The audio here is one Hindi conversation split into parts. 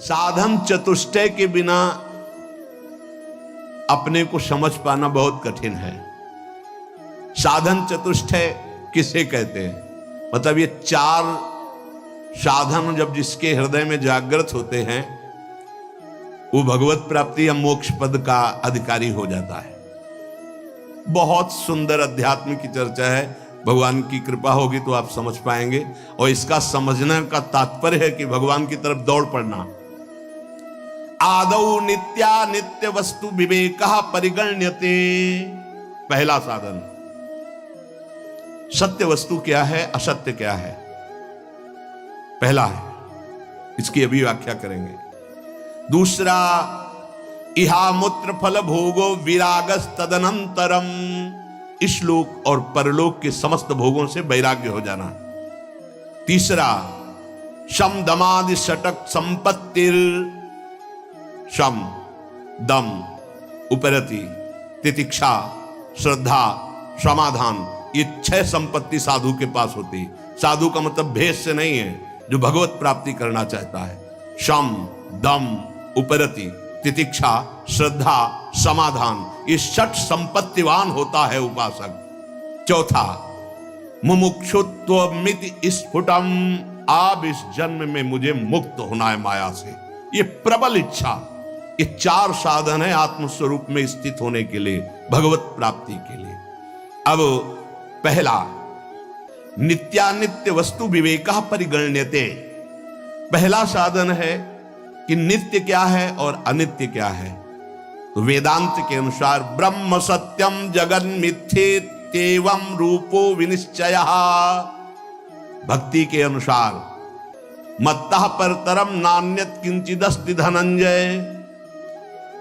साधन चतुष्टय के बिना अपने को समझ पाना बहुत कठिन है। साधन चतुष्टय किसे कहते हैं? मतलब ये चार साधन जब जिसके हृदय में जागृत होते हैं वो भगवत प्राप्ति या मोक्ष पद का अधिकारी हो जाता है। बहुत सुंदर अध्यात्म की चर्चा है, भगवान की कृपा होगी तो आप समझ पाएंगे। और इसका समझने का तात्पर्य है कि भगवान की तरफ दौड़ पड़ना। आदौ नित्या नित्य वस्तु विवेकः परिगण्यते। पहला साधन, सत्य वस्तु क्या है, असत्य क्या है, पहला है, इसकी अभी व्याख्या करेंगे। दूसरा, इहा मूत्र फल भोगो विरागस तदनंतरम। इस लोक और परलोक के समस्त भोगों से वैराग्य हो जाना। तीसरा, शम दमादि षटक संपत्तिर। शम, दम, उपरति, तितिक्षा, श्रद्धा, समाधान, ये 6 संपत्ति साधु के पास होती। साधु का मतलब भेष से नहीं है, जो भगवत प्राप्ति करना चाहता है। शम, दम, उपरति, तितिक्षा, श्रद्धा, समाधान, ये 6 संपत्तिवान होता है उपासक। चौथा, मुमुक्षुत्वमिति स्फुटम। अब इस जन्म में मुझे मुक्त होना है माया से, ये प्रबल इच्छा। ये 4 साधन है आत्मस्वरूप में स्थित होने के लिए, भगवत प्राप्ति के लिए। अब पहला, नित्यानित्य वस्तु विवेकः परिगण्यते। पहला साधन है कि नित्य क्या है और अनित्य क्या है। तो वेदांत के अनुसार ब्रह्म सत्यम जगन मिथ्येत्येवं रूपो विनिश्चयः। भक्ति के अनुसार मत्तः परतरम नान्यत् किंचिदस्ति धनंजय।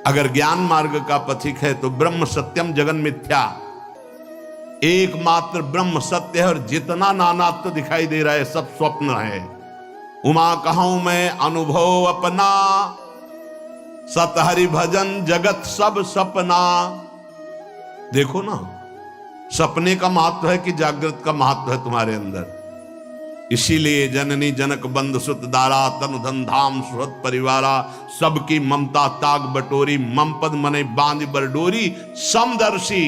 अगर ज्ञान मार्ग का पथिक है तो ब्रह्म सत्यम जगन मिथ्या, एकमात्र ब्रह्म सत्य है और जितना नानात्व दिखाई दे रहा है सब स्वप्न है। उमा कहूं मैं अनुभव अपना, सत हरि भजन जगत सब सपना। देखो ना, सपने का महत्व है कि जागृत का महत्व है तुम्हारे अंदर। इसीलिए जननी जनक बंधु सुत दारा, तनु धन धाम सुहृद परिवारा, सबकी ममता ताग बटोरी, मम पद मने बांध बरडोरी, समदर्शी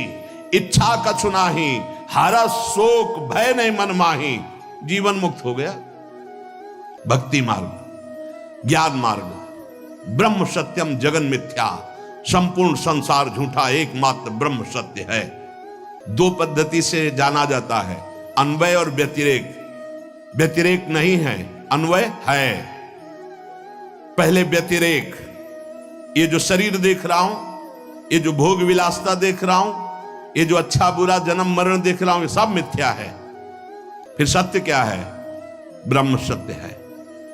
इच्छा कछु नाही, हरस शोक भय नहीं मन माही। जीवन मुक्त हो गया। भक्ति मार्ग, ज्ञान मार्ग, ब्रह्म सत्यम जगन मिथ्या, संपूर्ण संसार झूठा, एकमात्र ब्रह्म सत्य है। 2 पद्धति से जाना जाता है, अन्वय और व्यतिरेक। व्यतिरेक नहीं है, अन्वय है। पहले व्यतिरेक, ये जो शरीर देख रहा हूं, ये जो भोग विलासता देख रहा हूं, ये जो अच्छा बुरा जन्म मरण देख रहा हूं, ये सब मिथ्या है। फिर सत्य क्या है? ब्रह्म सत्य है।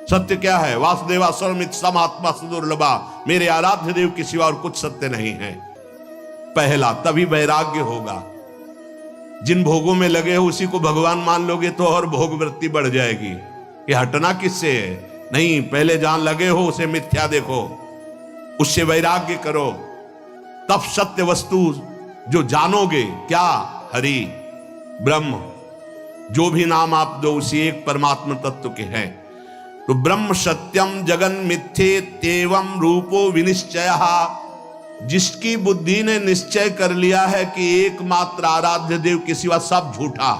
सत्य क्या है? वासुदेवा सर्वमित समात्मा सुदुर्लभा, मेरे आराध्य देव के सिवा और कुछ सत्य नहीं है। पहला, तभी वैराग्य होगा। जिन भोगों में लगे हो उसी को भगवान मान लोगे तो और भोग वृत्ति बढ़ जाएगी। ये हटना किससे है? नहीं, पहले जहां लगे हो उसे मिथ्या देखो, उससे वैराग्य करो, तब सत्य वस्तु जो जानोगे। क्या? हरि, ब्रह्म, जो भी नाम आप दो उसी एक परमात्मा तत्व के हैं। तो ब्रह्म सत्यम जगन मिथ्येत्येवं रूपो विनिश्चयः। जिसकी बुद्धि ने निश्चय कर लिया है कि एकमात्र आराध्य देव के सिवा सब झूठा,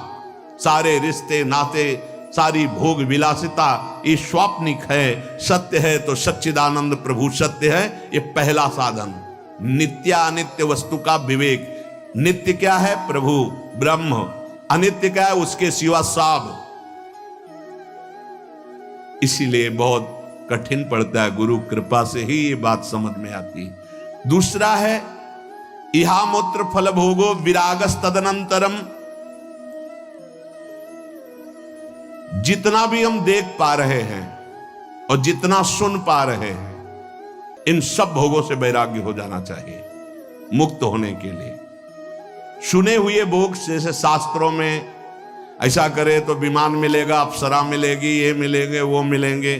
सारे रिश्ते नाते, सारी भोग विलासिता ये स्वाप्निक है, सत्य है तो सच्चिदानंद प्रभु सत्य है। ये पहला साधन, नित्यानित्य वस्तु का विवेक। नित्य क्या है? प्रभु ब्रह्म। अनित्य क्या है? उसके सिवा सब। इसीलिए बहुत कठिन पड़ता है, गुरु कृपा से ही ये बात समझ में आती है। दूसरा है, इहा मूत्र फल भोगो विरागस तदनंतरम। जितना भी हम देख पा रहे हैं और जितना सुन पा रहे हैं, इन सब भोगों से वैराग्य हो जाना चाहिए मुक्त होने के लिए। सुने हुए भोग, जैसे शास्त्रों में ऐसा करे तो विमान मिलेगा, अप्सरा मिलेगी, ये मिलेंगे, वो मिलेंगे,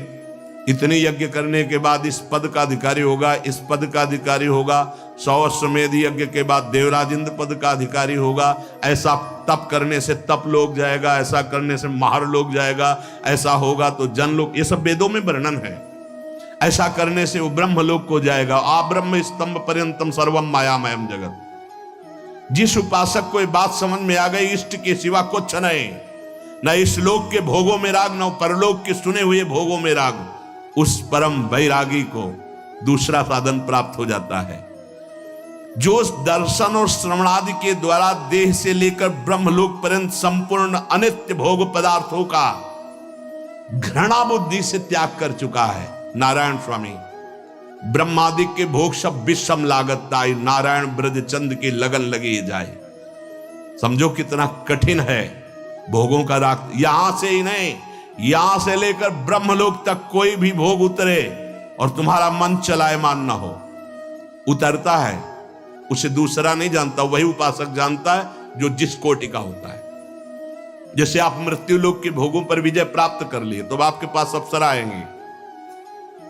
इतने यज्ञ करने के बाद इस पद का अधिकारी होगा, इस पद का अधिकारी होगा, 100 अश्वमेध यज्ञ के बाद देवराज इंद्र पद का अधिकारी होगा, ऐसा तप करने से तप लोग जाएगा, ऐसा करने से महार लोग जाएगा, ऐसा होगा तो जन लोग, ये सब वेदों में वर्णन है। ऐसा करने से वो ब्रह्मलोक को जाएगा। आ ब्रह्म स्तंभ पर्यंतम सर्वम मायामयम जगत। जिस उपासक को ये बात समझ में आ गई, इष्ट के सिवा कुछ नहीं, न इस लोक के भोगों में राग, न परलोक के सुने हुए भोगों में राग, उस परम वैरागी को दूसरा साधन प्राप्त हो जाता है, जो दर्शन और श्रवणादि के द्वारा देह से लेकर ब्रह्मलोक पर्यंत संपूर्ण अनित्य भोग पदार्थों का घृणा बुद्धि से त्याग कर चुका है। नारायण स्वामी, ब्रह्मादि के भोग सब विषम लागत ताई, नारायण ब्रज चंद की लगन लगी जाए। समझो कितना कठिन है भोगों का राग। यहां से ही नहीं, यहां से लेकर ब्रह्मलोक तक कोई भी भोग उतरे और तुम्हारा मन चलायमान ना हो, उतरता है, उसे दूसरा नहीं जानता, वही उपासक जानता है जो जिस कोटि का होता है। जैसे आप मृत्यु लोक के भोगों पर विजय प्राप्त कर लिए तो आपके पास अप्सरा आएंगी,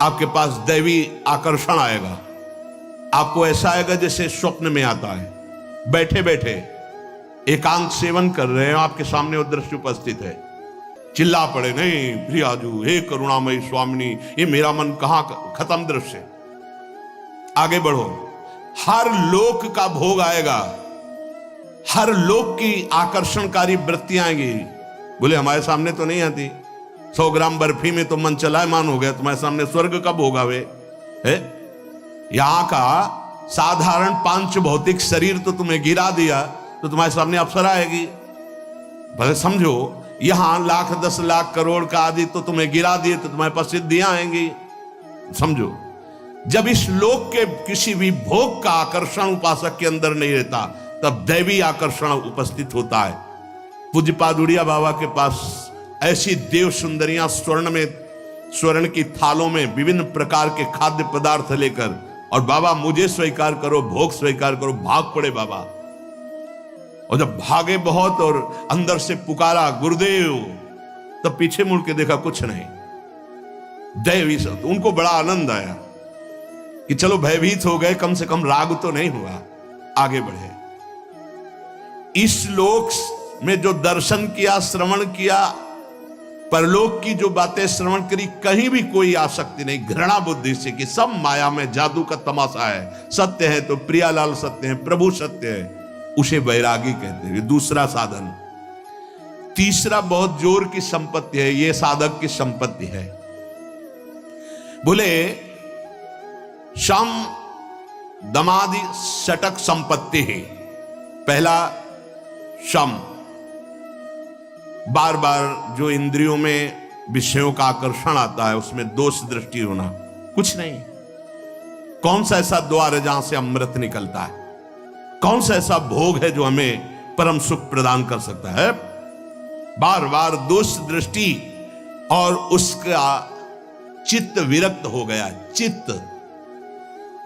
आपके पास दैवी आकर्षण आएगा, आपको ऐसा आएगा जैसे स्वप्न में आता है। बैठे बैठे एकांत सेवन कर रहे हैं, आपके सामने वो दृश्य उपस्थित है, चिल्ला पड़े, नहीं प्रियाजू, हे करुणामयी स्वामिनी, ये मेरा मन कहां खत्म दृश्य। आगे बढ़ो, हर लोक का भोग आएगा, हर लोक की आकर्षणकारी वृत्तियां आएंगी। बोले हमारे सामने तो नहीं आती, 100 ग्राम बर्फी में तो मन चलायमान हो गया, तुम्हारे सामने स्वर्ग का भोग आवे है? यहां का साधारण पांच भौतिक शरीर तो तुम्हें गिरा दिया तो तुम्हारे सामने अप्सरा आएगी। भले समझो, यहां लाख 10 लाख करोड़ का आदि तो तुम्हें गिरा दिए तो तुम्हारे पास सिद्धियां आएंगी। समझो, जब इस लोक के किसी भी भोग का आकर्षण उपासक के अंदर नहीं रहता तब दैवी आकर्षण उपस्थित होता है। पूज्यपाद उड़िया बाबा के पास ऐसी देव सुंदरियां स्वर्ण की थालों में विभिन्न प्रकार के खाद्य पदार्थ लेकर, और बाबा मुझे स्वीकार करो, भोग स्वीकार करो, भाग पड़े बाबा। और जब भागे बहुत और अंदर से पुकारा गुरुदेव, तब पीछे मुड़ के देखा कुछ नहीं, दैवी सब। उनको बड़ा आनंद आया कि चलो भयभीत हो गए, कम से कम राग तो नहीं हुआ, आगे बढ़े। इस लोक में जो दर्शन किया, श्रवण किया, परलोक की जो बातें श्रवण करी, कहीं भी कोई आसक्ति नहीं, घृणा बुद्धि से कि सब माया में जादू का तमाशा है, सत्य है तो प्रियालाल सत्य है, प्रभु सत्य है, उसे वैरागी कहते हैं। दूसरा साधन। तीसरा बहुत जोर की संपत्ति है, यह साधक की संपत्ति है। बोले शम दमादि षटक संपत्ति है। पहला शम, बार बार जो इंद्रियों में विषयों का आकर्षण आता है उसमें दोष दृष्टि होना, कुछ नहीं। कौन सा ऐसा द्वार है जहां से अमृत निकलता है? कौन सा ऐसा भोग है जो हमें परम सुख प्रदान कर सकता है? बार बार दोष दृष्टि, और उसका चित्त विरक्त हो गया, चित्त,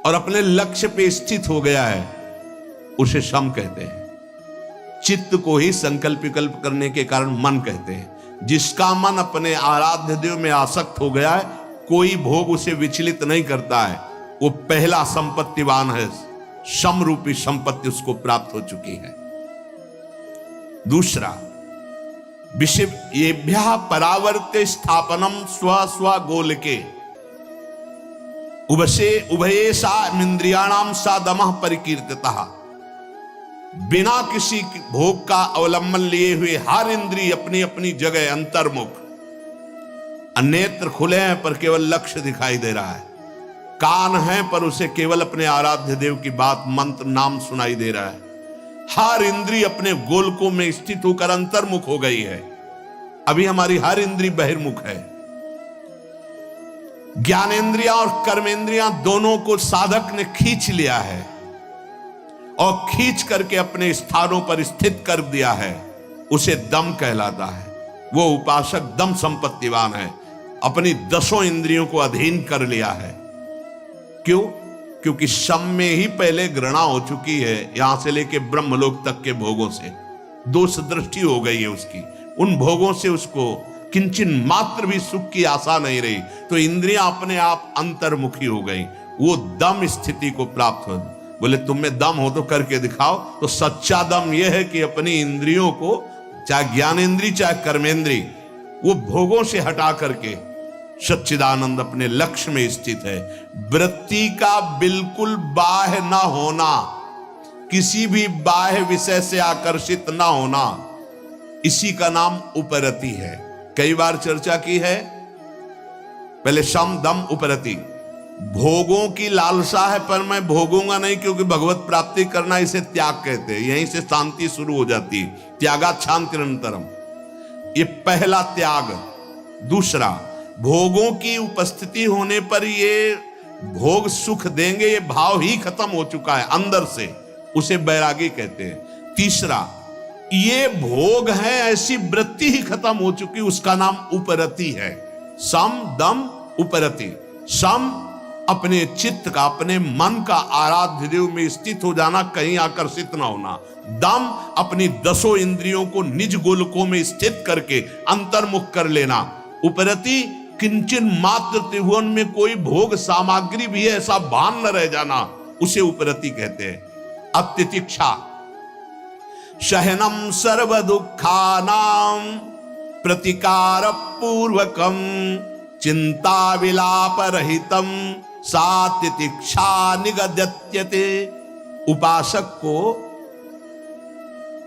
और अपने लक्ष्य पे स्थित हो गया है, उसे शम कहते हैं। चित्त को ही संकल्प विकल्प करने के कारण मन कहते हैं। जिसका मन अपने आराध्य देव में आसक्त हो गया है, कोई भोग उसे विचलित नहीं करता है, वो पहला संपत्तिवान है। शम रूपी संपत्ति उसको प्राप्त हो चुकी है। दूसरा, विषय येभ्यः परावर्ते स्थापनम स्व स्व गोलके उभये सा इंद्रियाणाम सा दमः परिकीर्तितः। बिना किसी भोग का अवलंबन लिए हुए हर इंद्रिय अपनी अपनी जगह अंतर्मुख, नेत्र खुले हैं पर केवल लक्ष्य दिखाई दे रहा है, कान हैं पर उसे केवल अपने आराध्य देव की बात, मंत्र, नाम सुनाई दे रहा है। हर इंद्रिय अपने गोलकों में स्थित होकर अंतर्मुख हो गई है। अभी हमारी हर इंद्रिय बहिर्मुख है। ज्ञानेंद्रियां और कर्मेंद्रियां दोनों को साधक ने खींच लिया है और खींच करके अपने स्थानों पर स्थित कर दिया है, उसे दम कहलाता है। वो उपासक दम संपत्तिवान है, अपनी 10 इंद्रियों को अधीन कर लिया है। क्यों? क्योंकि शम में ही पहले घृणा हो चुकी है, यहां से लेके ब्रह्मलोक तक के भोगों से दोष दृष्टि हो गई है उसकी। उन भोगों से उसको किंचन मात्र भी सुख की आशा नहीं रही, तो इंद्रियां अपने आप अंतर्मुखी हो गई। वो दम स्थिति को प्राप्त हो। बोले तुम में दम हो तो करके दिखाओ। तो सच्चा दम यह है कि अपनी इंद्रियों को, चाहे ज्ञानेंद्री चाहे कर्मेंद्री, वो भोगों से हटा करके सच्चिदानंद अपने लक्ष्य में स्थित है। वृत्ति का बिल्कुल बाह्य ना होना, किसी भी बाह्य विषय से आकर्षित ना होना, इसी का नाम उपरति है। कई बार चर्चा की है। पहले शम दम उपरति। भोगों की लालसा है पर मैं भोगूंगा नहीं, क्योंकि भगवत प्राप्ति करना इसे त्याग कहते हैं। यहीं से शांति शुरू हो जाती है। त्यागात् शान्तिरनन्तरम्, ये पहला त्याग। दूसरा, भोगों की उपस्थिति होने पर ये भोग सुख देंगे, ये भाव ही खत्म हो चुका है अंदर से, उसे बैरागी कहते हैं। तीसरा, ये भोग है ऐसी वृत्ति ही खत्म हो चुकी, उसका नाम उपरति है। सम दम उपरति। सम अपने चित्त का, अपने मन का आराध्य देव में स्थित हो जाना, कहीं आकर्षित ना होना। दम अपनी 10 इंद्रियों को निज गोलकों में स्थित करके अंतर्मुख कर लेना। उपरति, किंचन मात्र त्रिभुवन में कोई भोग सामग्री भी है ऐसा भान न रह जाना, उसे उपरति कहते हैं। अब तितिक्षा, सहनम सर्व दुखानाम प्रतिकार पूर्वकम चिंता विलाप रहितम सा तितिक्षा निगद्यते। उपासक को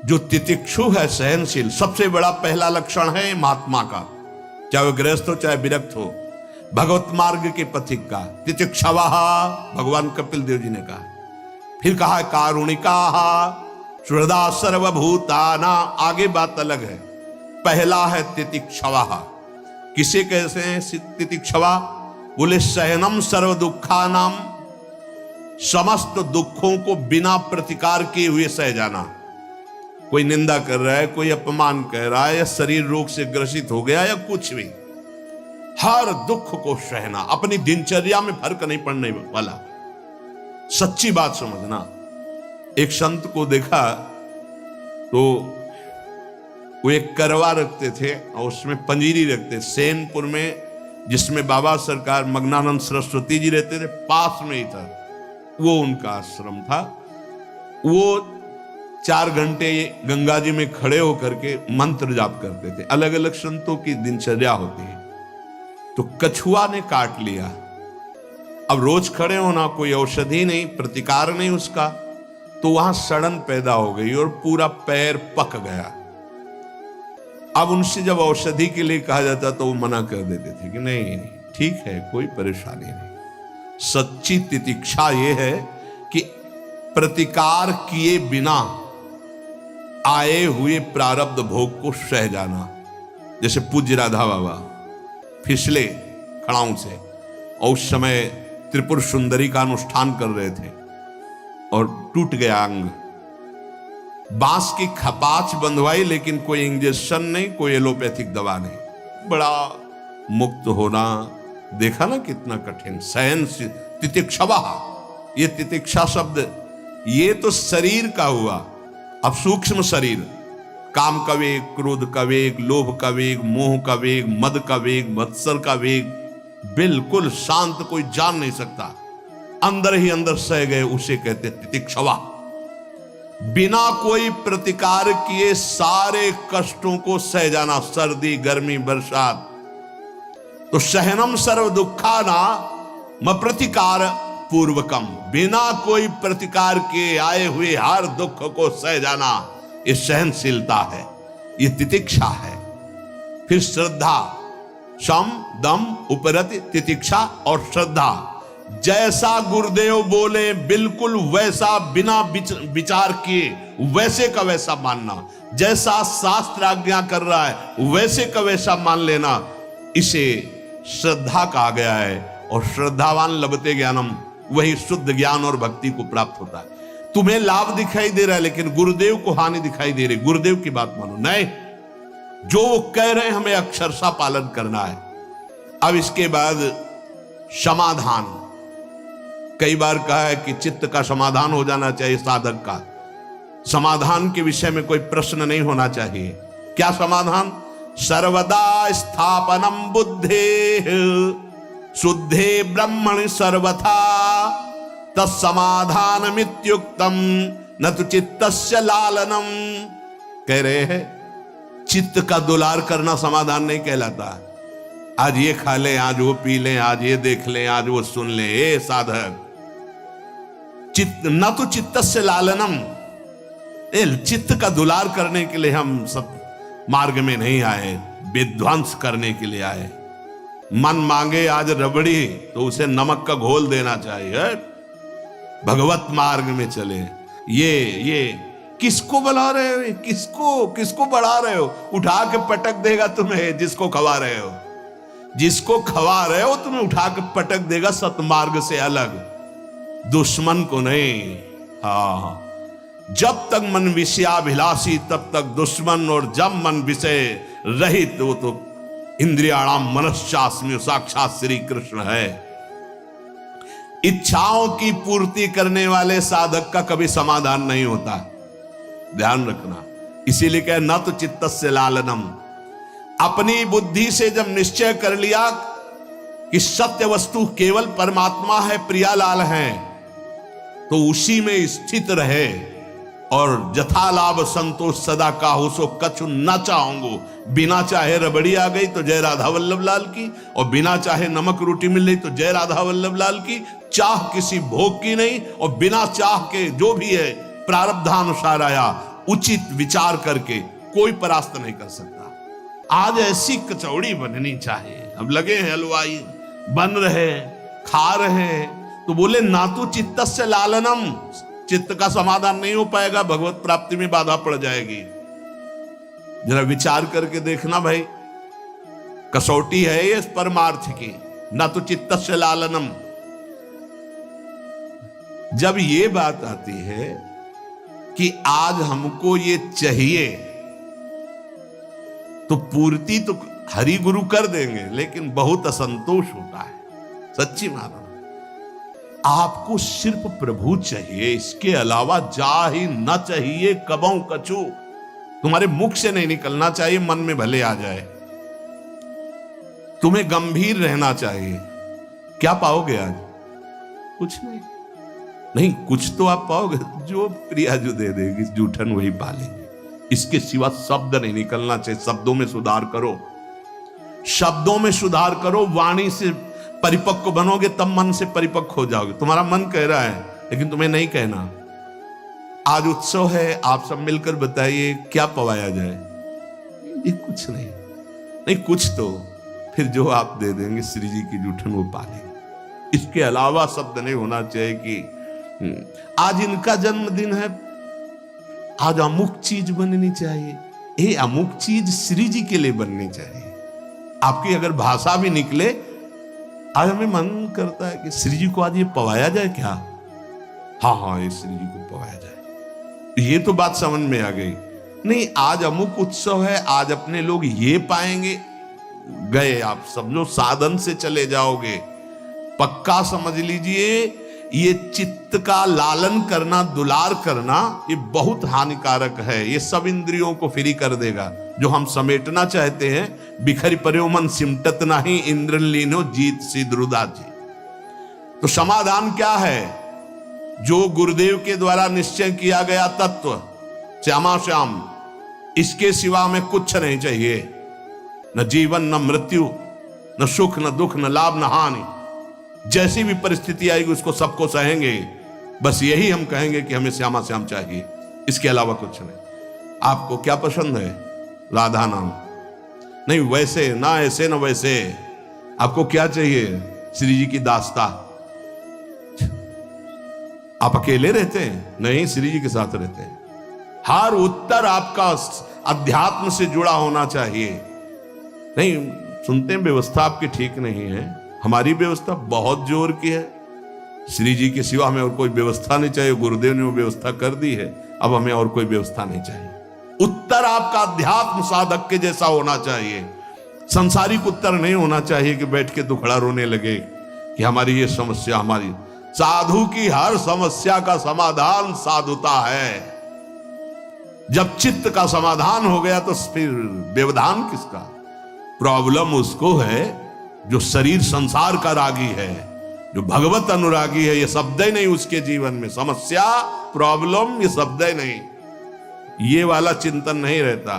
जो तितिक्षु है, सहनशील, सबसे बड़ा पहला लक्षण है महात्मा का, चाहे वो गृहस्थ हो चाहे विरक्त हो, भगवत मार्ग के पथिक का। तितिक्षवः, भगवान कपिल देव जी ने कहा। फिर कहा कारुणिका सुहृदा सर्वभूताना, आगे बात अलग है। पहला है तितिक्षवः। किसे कहते हैं तितिक्षवा? बोले सहनम सर्व दुखानाम, समस्त दुखों को बिना प्रतिकार किए हुए सह जाना। कोई निंदा कर रहा है, कोई अपमान कर रहा है, या शरीर रोग से ग्रसित हो गया, या कुछ भी, हर दुख को सहना, अपनी दिनचर्या में फर्क नहीं पड़ने वाला। सच्ची बात समझना। एक संत को देखा तो वो एक करवा रखते थे और उसमें पंजीरी रखते। सेनपुर में, जिसमें बाबा सरकार मग्नानंद सरस्वती जी रहते थे, पास में ही था, वो उनका आश्रम था। वो 4 घंटे गंगा जी में खड़े होकर के मंत्र जाप करते थे। अलग अलग संतों की दिनचर्या होती है। तो कछुआ ने काट लिया। अब रोज खड़े होना, कोई औषधि नहीं, प्रतिकार नहीं उसका, तो वहां सड़न पैदा हो गई और पूरा पैर पक गया। अब उनसे जब औषधि के लिए कहा जाता तो वो मना कर देते थे कि नहीं ठीक है, कोई परेशानी नहीं। सच्ची तितिक्षा ये है कि प्रतिकार किए बिना आए हुए प्रारब्ध भोग को सह जाना। जैसे पूज्य राधा बाबा फिसले खड़ाऊं से, और उस समय त्रिपुर सुंदरी का अनुष्ठान कर रहे थे और टूट गया अंग। बांस की खपाच बंधवाई, लेकिन कोई इंजेक्शन नहीं, कोई एलोपैथिक दवा नहीं। बड़ा मुक्त होना, देखा ना कितना कठिन। सहन तितिक्षवा, ये तितिक्षा शब्द, ये तो शरीर का हुआ। अब सूक्ष्म शरीर, काम का वेग, क्रोध का वेग, लोभ का वेग, मोह का वेग, मद का वेग, मत्सर का वेग, बिल्कुल शांत, कोई जान नहीं सकता, अंदर ही अंदर सह गए, उसे कहते तितिक्षवा। बिना कोई प्रतिकार किए सारे कष्टों को सह जाना, सर्दी गर्मी बरसात। तो सहनम सर्व दुखाना म प्रतिकार पूर्वकम, बिना कोई प्रतिकार के आए हुए हर दुख को सह जाना, ये सहनशीलता है, ये तितिक्षा है। फिर श्रद्धा, शम दम उपरति, तितिक्षा और श्रद्धा। जैसा गुरुदेव बोले बिल्कुल वैसा, बिना विचार किए वैसे का वैसा मानना। जैसा शास्त्र आज्ञा कर रहा है वैसे का वैसा मान लेना, इसे श्रद्धा कहा गया है। और श्रद्धावान लभते ज्ञानम, वही शुद्ध ज्ञान और भक्ति को प्राप्त होता है। तुम्हें लाभ दिखाई दे रहा है लेकिन गुरुदेव को हानि दिखाई दे रही, गुरुदेव की बात मानो। नहीं, जो वो कह रहे हैं हमें अक्षरशः पालन करना है। अब इसके बाद समाधान। कई बार कहा है कि चित्त का समाधान हो जाना चाहिए साधक का। समाधान के विषय में कोई प्रश्न नहीं होना चाहिए। क्या समाधान? सर्वदा स्थापनम बुद्धे शुद्धे ब्रह्मणि सर्वथा तत्समाधानमित्युक्तम न तो चित्तस्य लालनम। कह रहे हैं चित्त का दुलार करना समाधान नहीं कहलाता। आज ये खा लें, आज वो पी लें, आज ये देख लें, आज वो सुन लें। ए साधक, चित्त न तो चित्त से लालनम, चित्त का दुलार करने के लिए हम सब मार्ग में नहीं आए, विध्वंस करने के लिए आए। मन मांगे आज रबड़ी तो उसे नमक का घोल देना चाहिए। भगवत मार्ग में चले। ये किसको बुला रहे हो? किसको बढ़ा रहे हो? उठा के पटक देगा तुम्हें जिसको खवा रहे हो। जिसको खवा रहे हो तुम्हें उठा के पटक देगा सतमार्ग से अलग, दुश्मन को नहीं। हाँ, जब तक मन विषयाभिलाषी तब तक दुश्मन, और जब मन विषय रहित वो तो इंद्रियाणाम मनश्चास्मि, साक्षात श्री कृष्ण है। इच्छाओं की पूर्ति करने वाले साधक का कभी समाधान नहीं होता, ध्यान रखना। इसीलिए कहे न तो चित्तस्य लालनम। अपनी बुद्धि से जब निश्चय कर लिया कि सत्य वस्तु केवल परमात्मा है, प्रियालाल है, तो उसी में स्थित रहे और जथा लाभ संतोष सदा काहू सो कछु न चाहूंगो। बिना चाहे रबड़ी आ गई तो जय राधा वल्लभ लाल की, और बिना चाहे नमक रोटी मिल रही तो जय राधा वल्लभ लाल की। चाह किसी भोग की नहीं, और बिना चाह के जो भी है प्रारब्धानुसार आया, उचित विचार करके कोई परास्त नहीं कर सकता। आज ऐसी कचौड़ी बननी चाहिए। अब लगे हैं हलवाई, बन रहे, खा रहे, तो बोले ना तो चित्तस्य लालनम, चित्त का समाधान नहीं हो पाएगा, भगवत प्राप्ति में बाधा पड़ जाएगी। जरा विचार करके देखना भाई, कसौटी है ये परमार्थ की। ना तो चित्तस्य लालनम। जब ये बात आती है कि आज हमको ये चाहिए, तो पूर्ति तो हरि गुरु कर देंगे, लेकिन बहुत असंतोष होता है। सच्ची मानो, आपको सिर्फ प्रभु चाहिए, इसके अलावा जा ही न चाहिए कबहू कछु। तुम्हारे मुख से नहीं निकलना चाहिए, मन में भले आ जाए। तुम्हें गंभीर रहना चाहिए। क्या पाओगे आज? कुछ नहीं, कुछ तो आप पाओगे, जो प्रिया जो दे देगी, जूठन वही पालेंगे। इसके सिवा शब्द नहीं निकलना चाहिए। शब्दों में सुधार करो, शब्दों में सुधार करो, वाणी से परिपक्व बनोगे तब मन से परिपक्व हो जाओगे। तुम्हारा मन कह रहा है लेकिन तुम्हें नहीं कहना। आज उत्सव है, आप सब मिलकर बताइए क्या पवाया जाए। ये कुछ नहीं, कुछ तो फिर जो आप दे देंगे श्री जी की जूठन वो पालेंगे। इसके अलावा शब्द नहीं होना चाहिए कि आज इनका जन्मदिन है, आज अमुक चीज बननी चाहिए। ये अमुक चीज श्री जी के लिए बननी चाहिए। आपकी अगर भाषा भी निकले, आज हमें मन करता है कि श्री जी को आज ये पवाया जाए क्या? हाँ, ये श्री जी को पवाया जाए। ये तो बात समझ में आ गई। नहीं, आज अमुक उत्सव है, आज अपने लोग ये पाएंगे। गए आप सब लोग साधन से चले जाओगे। पक्का समझ लीजिए, ये चित्त का लालन करना, दुलार करना, ये बहुत हानिकारक है। ये सब इंद्रियों को फ्री कर देगा। जो हम समेटना चाहते हैं, बिखरी पर्यो मन सिमटत नहीं, इंद्र लीनो जीत सिद्रुदा जी। तो समाधान क्या है? जो गुरुदेव के द्वारा निश्चय किया गया तत्व, श्यामा श्याम, इसके सिवा हमें कुछ नहीं चाहिए। न जीवन, न मृत्यु, न सुख, न दुख, न लाभ, न हानि। जैसी भी परिस्थिति आएगी उसको सबको सहेंगे। बस यही हम कहेंगे कि हमें श्यामा श्याम चाहिए, इसके अलावा कुछ नहीं। आपको क्या पसंद है? राधा नाम नहीं, वैसे ना, ऐसे ना वैसे। आपको क्या चाहिए? श्री जी की दास्ता। आप अकेले रहते हैं? नहीं, श्री जी के साथ रहते हैं। हर उत्तर आपका अध्यात्म से जुड़ा होना चाहिए। नहीं, सुनते हैं व्यवस्था आपकी ठीक नहीं है। हमारी व्यवस्था बहुत जोर की है। श्री जी के सिवा हमें और कोई व्यवस्था नहीं चाहिए। गुरुदेव ने वो व्यवस्था कर दी है, अब हमें और कोई व्यवस्था नहीं चाहिए। उत्तर आपका अध्यात्म साधक के जैसा होना चाहिए। संसारिक उत्तर नहीं होना चाहिए कि बैठ के दुखड़ा रोने लगे कि हमारी ये समस्या, हमारी। साधु की हर समस्या का समाधान साधुता है। जब चित्त का समाधान हो गया तो फिर व्यवधान किसका? प्रॉब्लम उसको है जो शरीर संसार का रागी है, जो भगवत अनुरागी है। ये शब्द ही नहीं उसके जीवन में। समस्या, प्रॉब्लम, ये शब्द ही नहीं। ये वाला चिंतन नहीं रहता।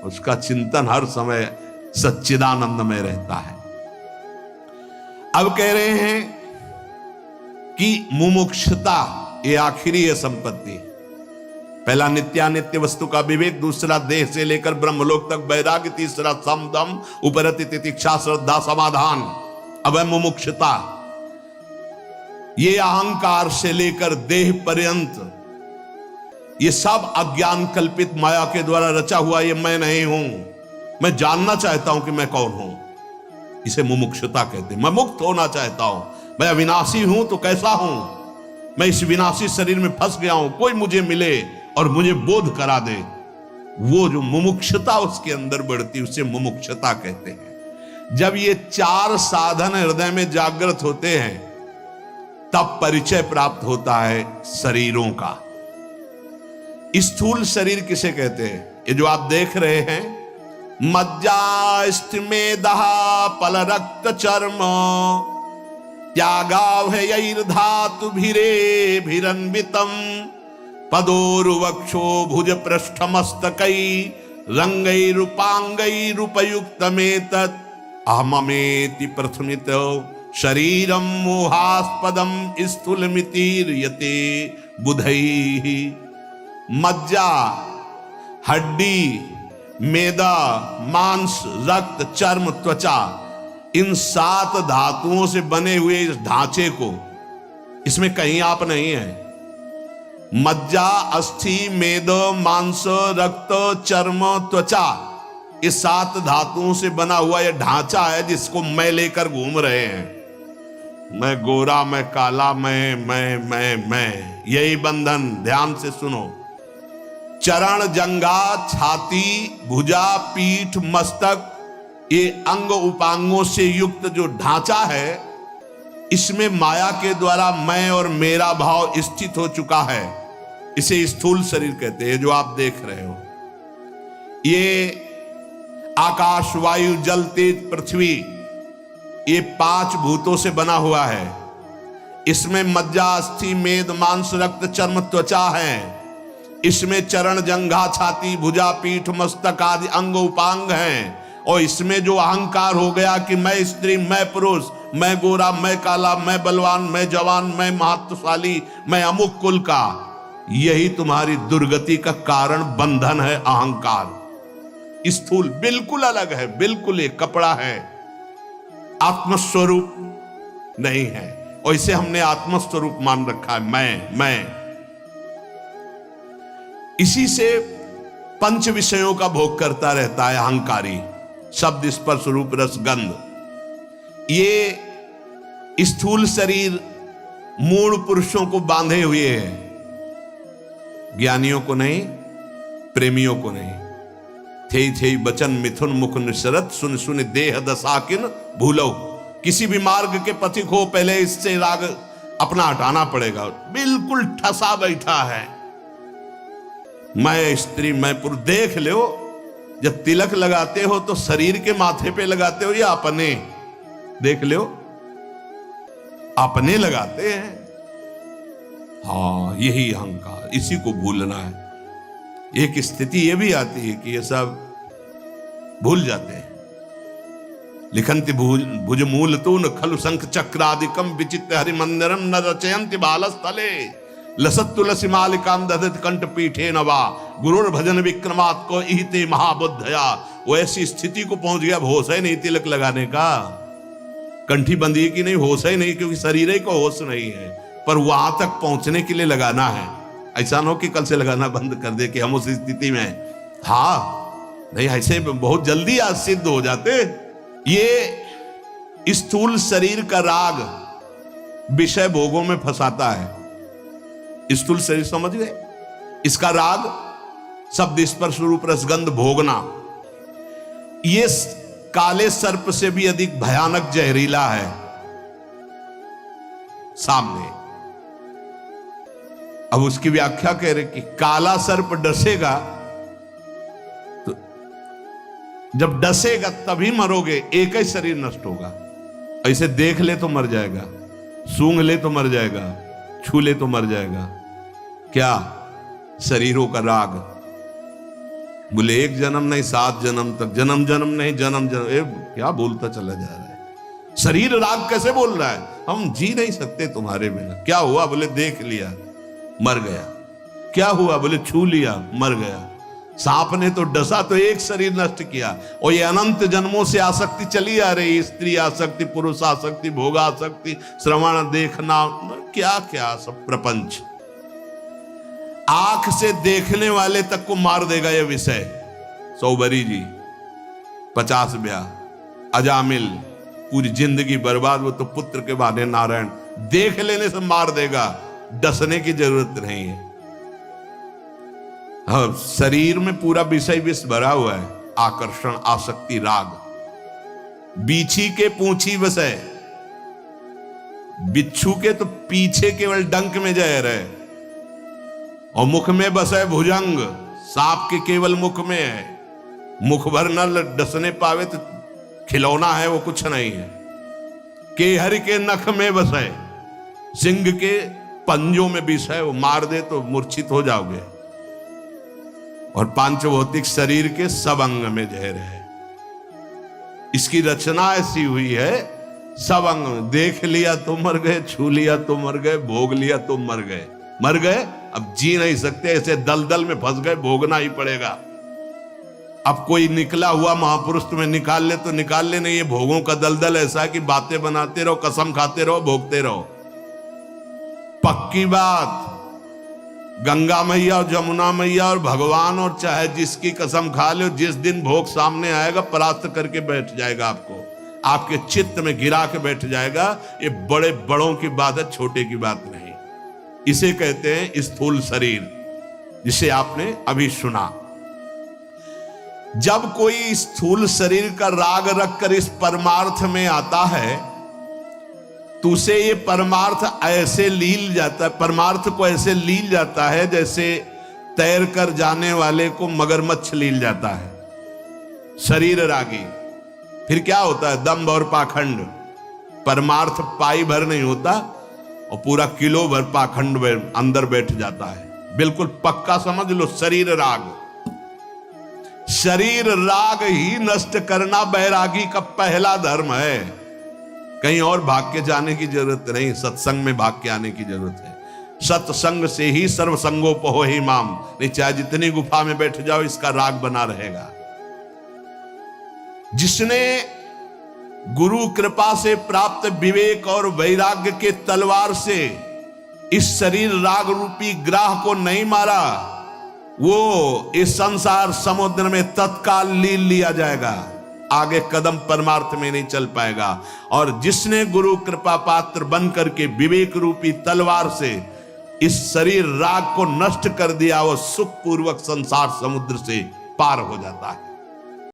उसका चिंतन हर समय सच्चिदानंद में रहता है। अब कह रहे हैं कि मुमुक्षुता ये आखिरी है संपत्ति। पहला नित्यानित्य वस्तु का विवेक, दूसरा देह से लेकर ब्रह्मलोक तक वैराग्य, तीसरा सम दम उपरति तितिक्षा श्रद्धा समाधान। अब है मुमुक्षुता। ये अहंकार से लेकर देह पर्यंत ये सब अज्ञान कल्पित माया के द्वारा रचा हुआ, ये मैं नहीं हूं, मैं जानना चाहता हूं कि मैं कौन हूं, इसे मुमुक्षुता कहते हैं। मैं मुक्त होना चाहता हूं, मैं अविनाशी हूं तो कैसा हूं, मैं इस विनाशी शरीर में फंस गया हूं, कोई मुझे मिले और मुझे बोध करा दे। वो जो मुमुक्षुता उसके अंदर बढ़ती, उसे मुमुक्षुता कहते हैं। जब ये चार साधन हृदय में जागृत होते हैं तब परिचय प्राप्त होता है शरीरों का। स्थूल शरीर किसे कहते हैं? ये जो आप देख रहे हैं, मज्जा स्थिमेदः पल रक्त चर्म त्यागाभयैर्धातु भिरेभिरन्वितम पदोर्वक्षो भुज पृष्ठमस्तकै रंगैरुपांगैरुपयुक्तमेतत् अहममेति प्रथमित शरीरम मोहास्पदम स्थूलमितिर्यते बुधैः। मज्जा हड्डी, मेदा, मांस, रक्त, चर्म, त्वचा, इन 7 धातुओं से बने हुए इस ढांचे को, इसमें कहीं आप नहीं है। मज्जा, अस्थि, मेद, मांस, रक्त, चर्म, त्वचा, इस 7 धातुओं से बना हुआ यह ढांचा है जिसको मैं लेकर घूम रहे हैं। मैं गोरा, मैं काला, मैं, यही बंधन। ध्यान से सुनो। चरण, जंघा, छाती, भुजा, पीठ, मस्तक, ये अंग उपांगों से युक्त जो ढांचा है, इसमें माया के द्वारा मैं और मेरा भाव स्थित हो चुका है। इसे स्थूल शरीर कहते हैं। जो आप देख रहे हो, ये आकाश, वायु, जल, तेज, पृथ्वी, ये 5 भूतों से बना हुआ है। इसमें मज्जा, अस्थि, मेद, मांस, रक्त, चर्म, त्वचा है। इसमें चरण, जंघा, छाती, भुजा, पीठ, मस्तक आदि अंग उपांग हैं। और इसमें जो अहंकार हो गया कि मैं स्त्री, मैं पुरुष, मैं गोरा, मैं काला, मैं बलवान, मैं जवान, मैं महत्वशाली, मैं अमुक कुल का, यही तुम्हारी दुर्गति का कारण बंधन है। अहंकार स्थूल बिल्कुल अलग है, बिल्कुल एक कपड़ा है, आत्मस्वरूप नहीं है। और इसे हमने आत्मस्वरूप मान रखा है, मैं। इसी से पंच विषयों का भोग करता रहता है अहंकारी। शब्द, स्पर्श, रूप, रस, गंध। ये स्थूल शरीर मूढ़ पुरुषों को बांधे हुए है, ज्ञानियों को नहीं, प्रेमियों को नहीं। थे बचन मिथुन मुख निसरत, सुन सुन देह दशाकिन भूलो। किसी भी मार्ग के पथिक हो, पहले इससे राग अपना हटाना पड़ेगा। बिल्कुल ठसा बैठा है, मैं स्त्री, मैं पुरुष। देख लो, जब तिलक लगाते हो तो शरीर के माथे पे लगाते हो या अपने? देख लो, अपने लगाते हैं। हाँ, यही अहंकार, इसी को भूलना है। एक स्थिति ये भी आती है कि ये सब भूल जाते हैं। लिखन्ति भुज मूल तून खलु शंख चक्रादिकम विचित्र हरिमंदिरम न रचयन्ति बालस्थले लसत तुलसी मालिकाम दधत कंठ पीठे नवा गुरुर भजन विक्रमात् को इहिते महाबुद्धया। वो ऐसी स्थिति को पहुंच गया, होश ही नहीं तिलक लगाने का, कंठी बंदी की नहीं, होश ही नहीं, क्योंकि शरीर ही को होश नहीं है। पर वहां तक पहुंचने के लिए लगाना है। ऐसा न हो कि कल से लगाना बंद कर दे कि हम उस स्थिति में, हाँ नहीं, ऐसे बहुत जल्दी आज सिद्ध हो जाते। ये स्थूल शरीर का राग विषय भोगों में फंसाता है। स्थूल शरीर समझ गए? इसका राग शब्द, स्पर्श, रूप, रसगंध भोगना, ये काले सर्प से भी अधिक भयानक जहरीला है। सामने अब उसकी व्याख्या कह रहे कि काला सर्प डसेगा तो जब डसेगा तभी मरोगे, एक ही शरीर नष्ट होगा। ऐसे देख ले तो मर जाएगा, सूंघ ले तो मर जाएगा, छू ले तो मर जाएगा। क्या? शरीरों का राग। बोले 1 जन्म नहीं 7 जन्म तक, जन्म जन्म नहीं जन्म जन्म, क्या बोलता चला जा रहा है। शरीर राग कैसे बोल रहा है, हम जी नहीं सकते तुम्हारे बिना। क्या हुआ, बोले देख लिया मर गया। क्या हुआ, बोले छू लिया मर गया। सांप ने तो डसा तो एक शरीर नष्ट किया, और ये अनंत जन्मों से आसक्ति चली आ रही, स्त्री आसक्ति, पुरुष आसक्ति, भोग आसक्ति, श्रवण देखना, क्या क्या सब प्रपंच। आंख से देखने वाले तक को मार देगा यह विषय। सौबरी जी 50 ब्याह, अजामिल पूरी जिंदगी बर्बाद, वो तो पुत्र के बहाने नारायण, देख लेने से मार देगा, डसने की जरूरत नहीं है। हाँ, शरीर में पूरा विषय विष भरा हुआ है, आकर्षण, आसक्ति, राग। बीछी के पूंछी बसे, बिच्छू के तो पीछे केवल डंक में जहर है, और मुख में बसे भुजंग, सांप के केवल मुख में है। मुख भर न डसने पावे तो खिलौना है वो, कुछ नहीं है। केहर के नख में बसे, सिंह के पंजों में विष है, वो मार दे तो मूर्छित हो जाओगे। और पांचभौतिक शरीर के सब अंग में जहर है। इसकी रचना ऐसी हुई है, सब अंग देख लिया तो मर गए, छू लिया तो मर गए, भोग लिया तो मर गए। मर गए, अब जी नहीं सकते, ऐसे दलदल में फंस गए, भोगना ही पड़ेगा। अब कोई निकला हुआ महापुरुष तुम्हें निकाल ले तो निकाल ले, नहीं ये भोगों का दलदल ऐसा है कि बातें बनाते रहो, कसम खाते रहो, भोगते रहो। पक्की बात, गंगा मैया और जमुना मैया और भगवान और चाहे जिसकी कसम खा लो, जिस दिन भोग सामने आएगा परास्त करके बैठ जाएगा, आपको आपके चित्त में गिरा के बैठ जाएगा। ये बड़े बड़ों की बात है, छोटे की बात नहीं। इसे कहते हैं स्थूल शरीर, जिसे आपने अभी सुना। जब कोई स्थूल शरीर का राग रखकर इस परमार्थ में आता है तो उसे ये परमार्थ ऐसे लील जाता है, परमार्थ को ऐसे लील जाता है जैसे तैर कर जाने वाले को मगरमच्छ लील जाता है। शरीर रागी। फिर क्या होता है, दंभ और पाखंड। परमार्थ पाई भर नहीं होता और पूरा किलो भर पाखंड अंदर बैठ जाता है। बिल्कुल पक्का समझ लो, शरीर राग। शरीर राग ही नष्ट करना बैरागी का पहला धर्म है। कहीं और भाग के जाने की जरूरत नहीं, सत्संग में भाग के आने की जरूरत है। सत्संग से ही सर्वसंगोपहो ही माम, नहीं चाहे जितनी गुफा में बैठ जाओ, इसका राग बना रहेगा। जिसने गुरु कृपा से प्राप्त विवेक और वैराग्य के तलवार से इस शरीर राग रूपी ग्राह को नहीं मारा, वो इस संसार समुद्र में तत्काल लील लिया जाएगा, आगे कदम परमार्थ में नहीं चल पाएगा। और जिसने गुरु कृपा पात्र बन करके विवेक रूपी तलवार से इस शरीर राग को नष्ट कर दिया, वो सुख पूर्वक संसार समुद्र से पार हो जाता है।